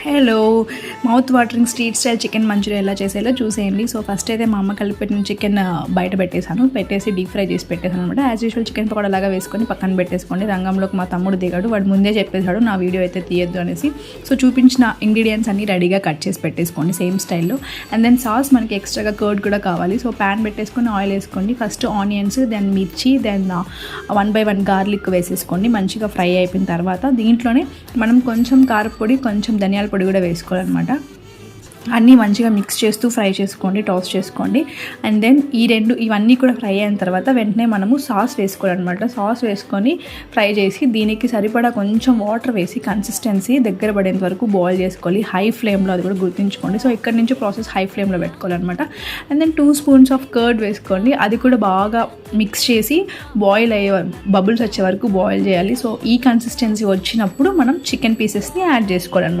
Hello, mouth watering street style chicken Manchuria ఎలా చేసేలా చూసేయండి. సో ఫస్ట్ అయితే మా అమ్మ కలిపి పెట్టిన చికెన్ బయట పెట్టేసి డీప్ ఫ్రై చేసి పెట్టేసాను అనమాట. యాజ్ యూజువల్ చికెన్ పకోడా లాగా వేసుకొని పక్కన పెట్టేసుకోండి. రంగంలోకి మా తమ్ముడు దిగాడు, వాడు ముందే చెప్పేశాడు నా వీడియో అయితే తీయద్దు అనేసి. సో చూపించిన ఇంగ్రీడియంట్స్ అన్ని రెడీగా కట్ చేసి పెట్టేసుకోండి సేమ్ స్టైల్లో. అండ్ దెన్ సాస్ మనకి ఎక్స్ట్రాగా కర్డ్ కూడా కావాలి. సో ప్యాన్ పెట్టేసుకొని ఆయిల్ వేసుకోండి. ఫస్ట్ ఆనియన్స్, దెన్ మిర్చి, దెన్ 1 by 1 గార్లిక్ వేసేసుకోండి. మంచిగా ఫ్రై అయిపోయిన తర్వాత దీంట్లోనే మనం కొంచెం కారపొడి, కొంచెం ధనియాల పొడి కూడా వేసుకోవాలన్నమాట. అన్నీ మంచిగా మిక్స్ చేస్తూ ఫ్రై చేసుకోండి, టాస్ చేసుకోండి. అండ్ దెన్ ఇవన్నీ కూడా ఫ్రై అయిన తర్వాత వెంటనే మనము సాస్ వేసుకోవాలన్నమాట. సాస్ వేసుకొని ఫ్రై చేసి దీనికి సరిపడా కొంచెం వాటర్ వేసి కన్సిస్టెన్సీ దగ్గర పడేంత వరకు బాయిల్ చేసుకోవాలి. హై ఫ్లేమ్లో, అది కూడా గుర్తుంచుకోండి. సో ఇక్కడ నుంచి ప్రాసెస్ హై ఫ్లేమ్లో పెట్టుకోవాలన్నమాట. And then 2 spoons of curd వేసుకోండి. అది కూడా బాగా మిక్స్ చేసి బాయిల్ అయ్యే బబుల్స్ వచ్చే వరకు బాయిల్ చేయాలి. సో ఈ కన్సిస్టెన్సీ వచ్చినప్పుడు మనం చికెన్ పీసెస్ని యాడ్ చేసుకోవాలన్నమాట.